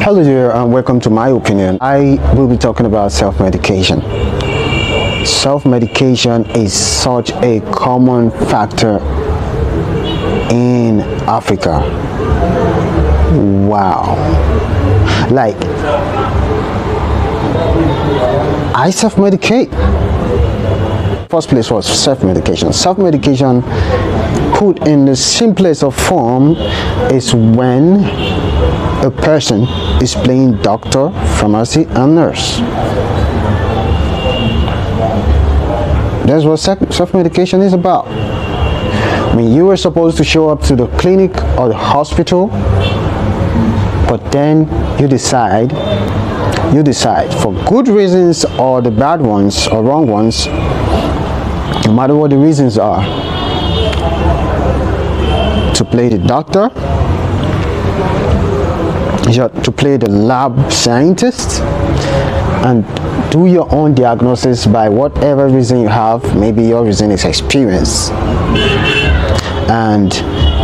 Hello there and welcome to My Opinion. I will be talking about self-medication. Self-medication is such a common factor in Africa. Wow. Like, I self-medicate. First place was self-medication. Self-medication, put in the simplest of form, is when a person is playing doctor, pharmacy, and nurse. That's what self-medication is about. When you were supposed to show up to the clinic or the hospital, but then you decide for good reasons or the bad ones or wrong ones, no matter what the reasons are, to play the doctor, to play the lab scientist, and do your own diagnosis by whatever reason you have. Maybe your reason is experience, and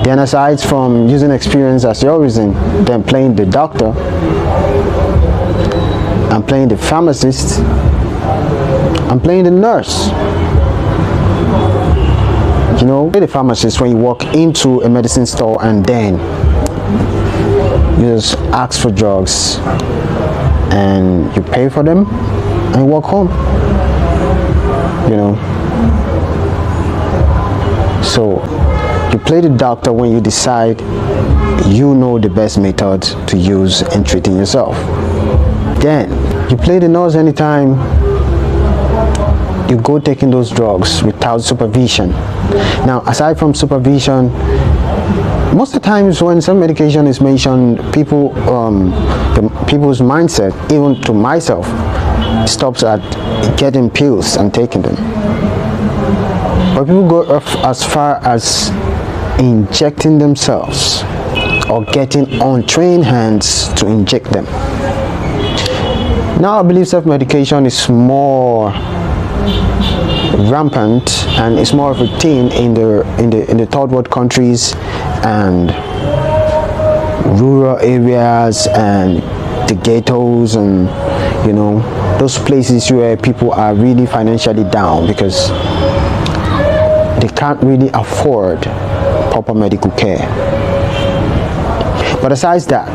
then aside from using experience as your reason, then playing the doctor and playing the pharmacist and playing the nurse. You know, the pharmacist, when you walk into a medicine store and then you just ask for drugs and you pay for them and you walk home, you know. So you play the doctor when you decide you know the best method to use in treating yourself. Then you play the nurse anytime you go taking those drugs without supervision. Now, aside from supervision, most of the times when some medication is mentioned, people's mindset, even to myself, stops at getting pills and taking them. But people go as far as injecting themselves or getting untrained hands to inject them. Now I believe self-medication is more rampant and it's more of a thing in the third world countries and rural areas and the ghettos, and you know, those places where people are really financially down because they can't really afford proper medical care. But besides that,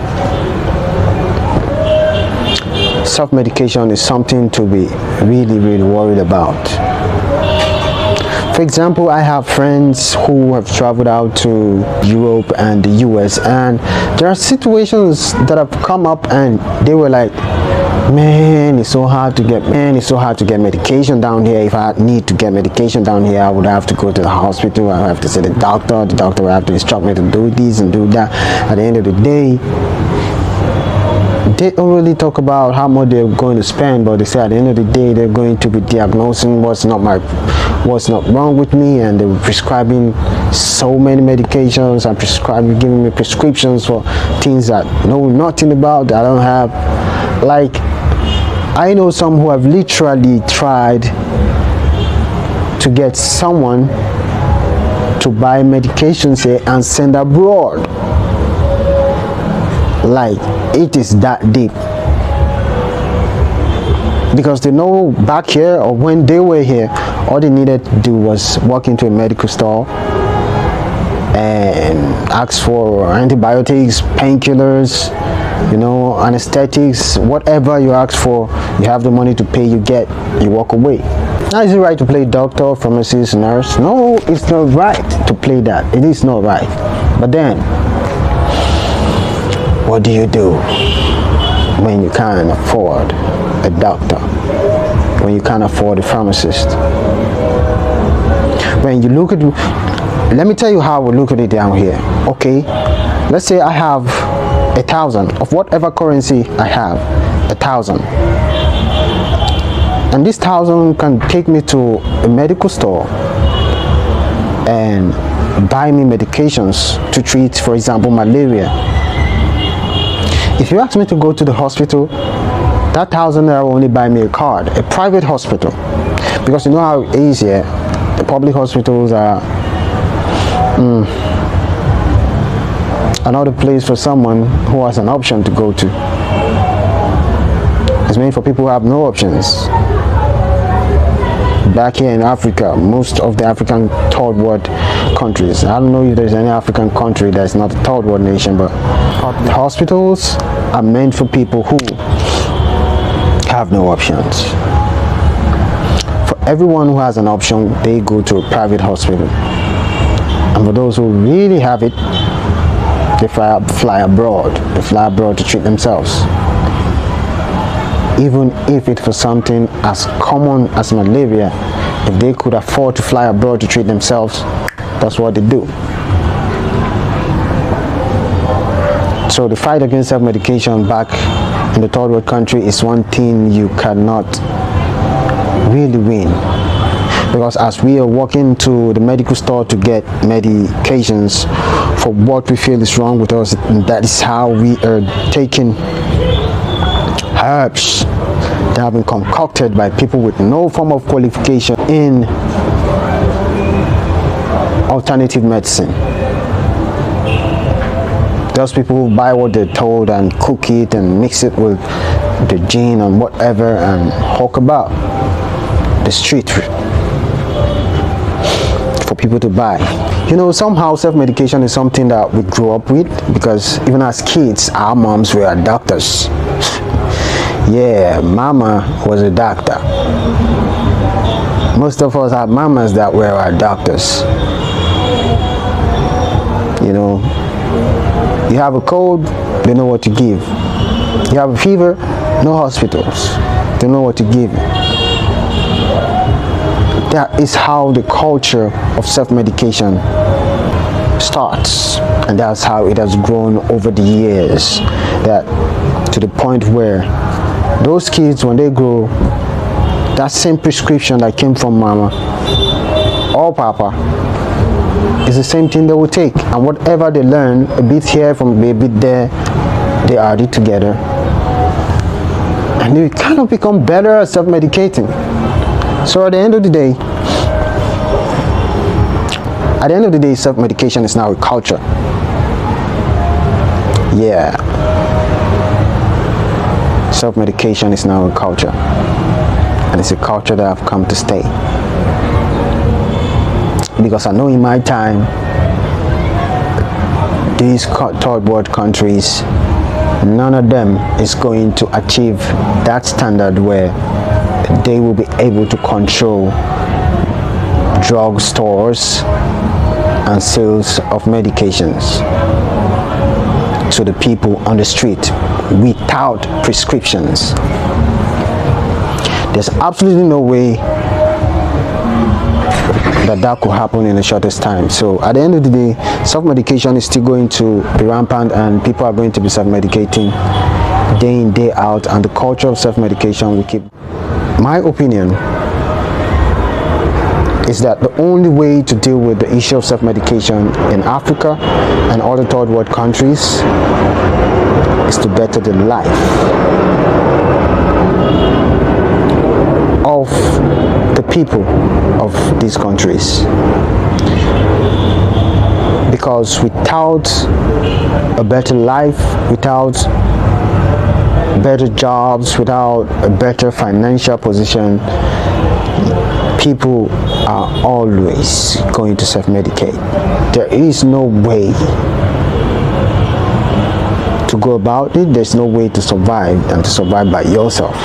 self-medication is something to be really worried about. For example, I have friends who have traveled out to Europe and the US, and there are situations that have come up and they were like, man, it's so hard to get medication down here. If I need to get medication down here, I would have to go to the hospital. I have to see the doctor will have to instruct me to do this and do that. At the end of the day, they don't really talk about how much they're going to spend, but they say at the end of the day they're going to be diagnosing what's not wrong with me, and they were prescribing so many medications and giving me prescriptions for things that I know nothing about, that I don't have. Like, I know some who have literally tried to get someone to buy medications here and send abroad. Like, it is that deep, because they know back here or when they were here, all they needed to do was walk into a medical store and ask for antibiotics, painkillers, you know, anesthetics, whatever you ask for, you have the money to pay, you walk away. Now, is it right to play doctor, pharmacist, nurse? No, it's not right to play that. It is not right. But then, what do you do when you can't afford a doctor, when you can't afford a pharmacist? When you look at, let me tell you how we look at it down here. Okay, let's say I have 1,000 of whatever currency I have, 1,000, and this 1,000 can take me to a medical store and buy me medications to treat, for example, malaria. If you ask me to go to the hospital, that 1,000 naira will only buy me a card, a private hospital, because you know how it is here. The public hospitals are Another place for someone who has an option to go to. It's made for people who have no options. Back here in Africa, most of the African third world countries, I don't know if there's any African country that's not a third world nation, but the hospitals are meant for people who have no options. For everyone who has an option, they go to a private hospital. And for those who really have it, they fly abroad. They fly abroad to treat themselves. Even if it's for something as common as malaria, if they could afford to fly abroad to treat themselves, that's what they do. So the fight against self-medication back in the third world country is one thing you cannot really win. Because as we are walking to the medical store to get medications for what we feel is wrong with us, and that is how we are taking herbs that have been concocted by people with no form of qualification in alternative medicine. Those people who buy what they're told and cook it and mix it with the gin and whatever and hawk about the street for people to buy. You know, somehow self-medication is something that we grew up with, because even as kids, our moms were doctors. Yeah, mama was a doctor. Most of us had mamas that were our doctors. You know, you have a cold, they know what to give. You have a fever, no hospitals, they know what to give you. That is how the culture of self-medication starts, and that's how it has grown over the years, that to the point where those kids, when they grow, that same prescription that came from mama or papa is the same thing they will take, and whatever they learn, a bit here from a bit there, they add it together and they kind of become better at self-medicating. So at the end of the day, self-medication is now a culture. Yeah, self-medication is now a culture, and it's a culture that I've come to stay. Because I know in my time, these third world countries, none of them is going to achieve that standard where they will be able to control drug stores and sales of medications to the people on the street without prescriptions. There's absolutely no way that could happen in the shortest time. So at the end of the day, self-medication is still going to be rampant, and people are going to be self-medicating day in, day out, and the culture of self-medication will keep. My opinion is that the only way to deal with the issue of self-medication in Africa and other third world countries is to better the life of the people of these countries. Because without a better life, without better jobs, without a better financial position, people are always going to self-medicate. There is no way to go about it. There's no way to survive than to survive by yourself.